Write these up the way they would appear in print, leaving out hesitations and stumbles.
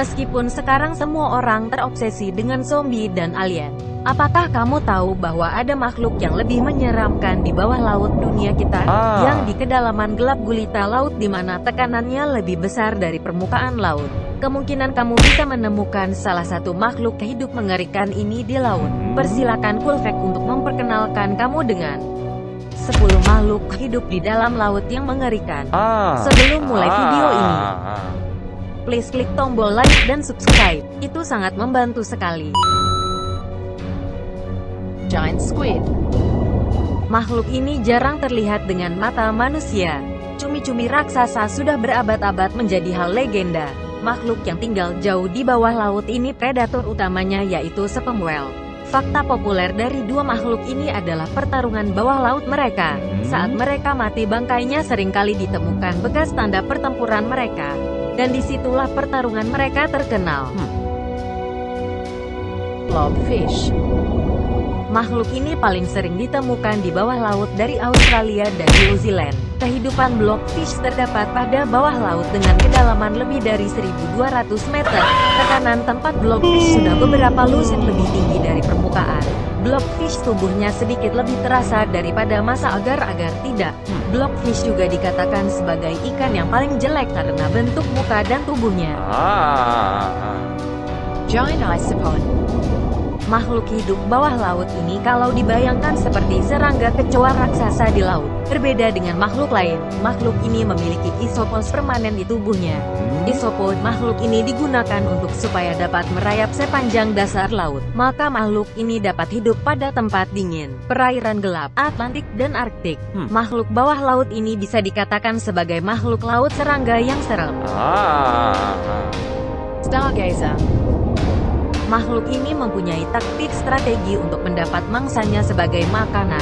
Meskipun sekarang semua orang terobsesi dengan zombie dan alien, apakah kamu tahu bahwa ada makhluk yang lebih menyeramkan di bawah laut dunia kita, yang di kedalaman gelap gulita laut di mana tekanannya lebih besar dari permukaan laut? Kemungkinan kamu bisa menemukan salah satu makhluk hidup mengerikan ini di laut. Persilakan Coolfact untuk memperkenalkan kamu dengan 10 makhluk hidup di dalam laut yang mengerikan. Sebelum mulai video ini, please klik tombol like dan subscribe, itu sangat membantu sekali. Giant squid. Makhluk ini jarang terlihat dengan mata manusia. Cumi-cumi raksasa sudah berabad-abad menjadi hal legenda. Makhluk yang tinggal jauh di bawah laut ini predator utamanya yaitu sperm whale. Fakta populer dari dua makhluk ini adalah pertarungan bawah laut mereka. Saat mereka mati, bangkainya seringkali ditemukan bekas tanda pertempuran mereka. Dan disitulah pertarungan mereka terkenal. Blobfish. Makhluk ini paling sering ditemukan di bawah laut dari Australia dan New Zealand. Kehidupan blobfish terdapat pada bawah laut dengan kedalaman lebih dari 1.200 meter. Tekanan tempat blobfish sudah beberapa lusin lebih tinggi dari permukaan. Blobfish tubuhnya sedikit lebih terasa daripada masa agar-agar tidak. Blobfish juga dikatakan sebagai ikan yang paling jelek karena bentuk muka dan tubuhnya. Giant isopod. Makhluk hidup bawah laut ini kalau dibayangkan seperti serangga kecoa raksasa di laut. Berbeda dengan makhluk lain, makhluk ini memiliki isopod permanen di tubuhnya. Isopod makhluk ini digunakan untuk supaya dapat merayap sepanjang dasar laut. Maka makhluk ini dapat hidup pada tempat dingin, perairan gelap, Atlantik dan Arktik. Makhluk bawah laut ini bisa dikatakan sebagai makhluk laut serangga yang serem. Stargazer. Makhluk ini mempunyai taktik strategi untuk mendapat mangsanya sebagai makanan.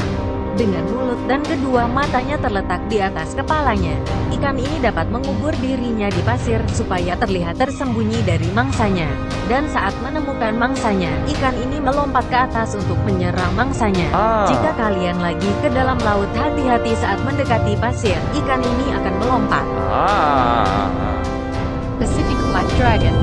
Dengan mulut dan kedua matanya terletak di atas kepalanya, ikan ini dapat mengubur dirinya di pasir supaya terlihat tersembunyi dari mangsanya. Dan saat menemukan mangsanya, ikan ini melompat ke atas untuk menyerang mangsanya. Jika kalian lagi ke dalam laut, hati-hati saat mendekati pasir, ikan ini akan melompat. Pacific Black Dragon.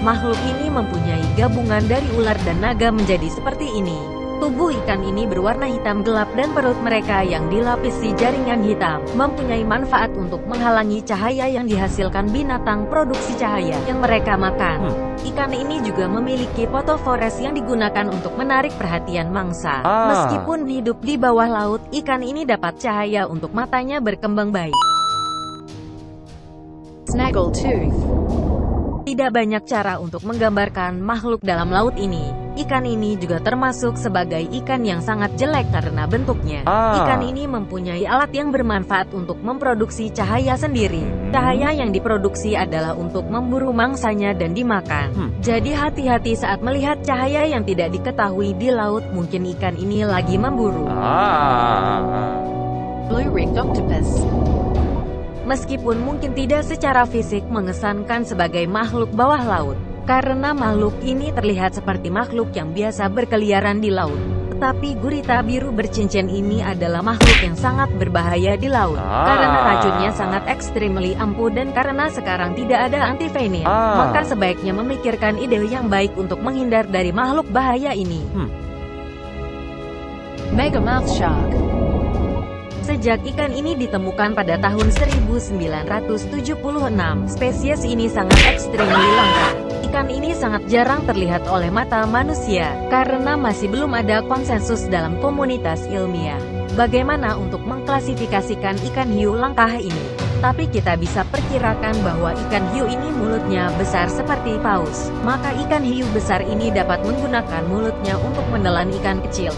Makhluk ini mempunyai gabungan dari ular dan naga menjadi seperti ini. Tubuh ikan ini berwarna hitam gelap dan perut mereka yang dilapisi jaringan hitam mempunyai manfaat untuk menghalangi cahaya yang dihasilkan binatang produksi cahaya yang mereka makan. Ikan ini juga memiliki fotofores yang digunakan untuk menarik perhatian mangsa. Meskipun hidup di bawah laut, ikan ini dapat cahaya untuk matanya berkembang baik. Snaggletooth. Tidak banyak cara untuk menggambarkan makhluk dalam laut ini. Ikan ini juga termasuk sebagai ikan yang sangat jelek karena bentuknya. Ikan ini mempunyai alat yang bermanfaat untuk memproduksi cahaya sendiri. Cahaya yang diproduksi adalah untuk memburu mangsanya dan dimakan. Jadi hati-hati saat melihat cahaya yang tidak diketahui di laut, mungkin ikan ini lagi memburu. Blue-ringed octopus. Meskipun mungkin tidak secara fisik mengesankan sebagai makhluk bawah laut, karena makhluk ini terlihat seperti makhluk yang biasa berkeliaran di laut. Tetapi gurita biru bercincin ini adalah makhluk yang sangat berbahaya di laut, karena racunnya sangat ekstrimly ampuh dan karena sekarang tidak ada antivenin, maka sebaiknya memikirkan ide yang baik untuk menghindar dari makhluk bahaya ini. Megamouth shark. Sejak ikan ini ditemukan pada tahun 1976, spesies ini sangat ekstrimly langka. Ikan ini sangat jarang terlihat oleh mata manusia, karena masih belum ada konsensus dalam komunitas ilmiah. Bagaimana untuk mengklasifikasikan ikan hiu langka ini? Tapi kita bisa perkirakan bahwa ikan hiu ini mulutnya besar seperti paus. Maka ikan hiu besar ini dapat menggunakan mulutnya untuk menelan ikan kecil.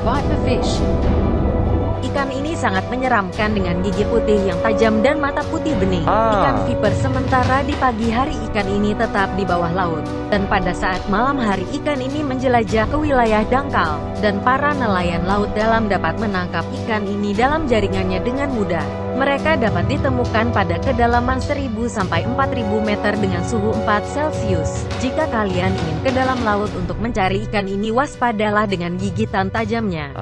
Viperfish. Ikan ini sangat menyeramkan dengan gigi putih yang tajam dan mata putih bening. Ikan viper sementara di pagi hari ikan ini tetap di bawah laut. Dan pada saat malam hari ikan ini menjelajah ke wilayah dangkal. Dan para nelayan laut dalam dapat menangkap ikan ini dalam jaringannya dengan mudah. Mereka dapat ditemukan pada kedalaman 1.000 sampai 4.000 meter dengan suhu 4 Celcius. Jika kalian ingin ke dalam laut untuk mencari ikan ini, waspadalah dengan gigitan tajamnya.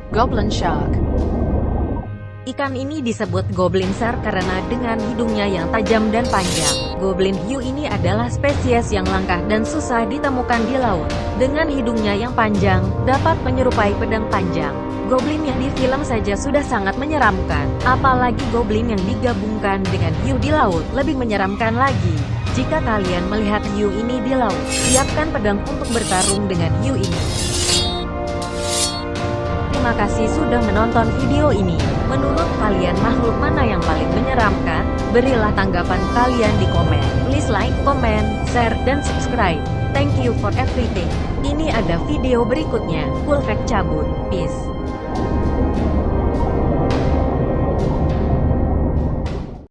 Goblin shark. Ikan ini disebut Goblin Shark karena dengan hidungnya yang tajam dan panjang. Goblin hiu ini adalah spesies yang langka dan susah ditemukan di laut. Dengan hidungnya yang panjang, dapat menyerupai pedang panjang. Goblin yang di film saja sudah sangat menyeramkan. Apalagi goblin yang digabungkan dengan hiu di laut, lebih menyeramkan lagi. Jika kalian melihat hiu ini di laut, siapkan pedang untuk bertarung dengan hiu ini. Terima kasih sudah menonton video ini. Menurut kalian makhluk mana yang paling menyeramkan? Berilah tanggapan kalian di komen. Please like, comment, share, dan subscribe. Thank you for everything. Ini ada video berikutnya. Full Fact cabut. Peace.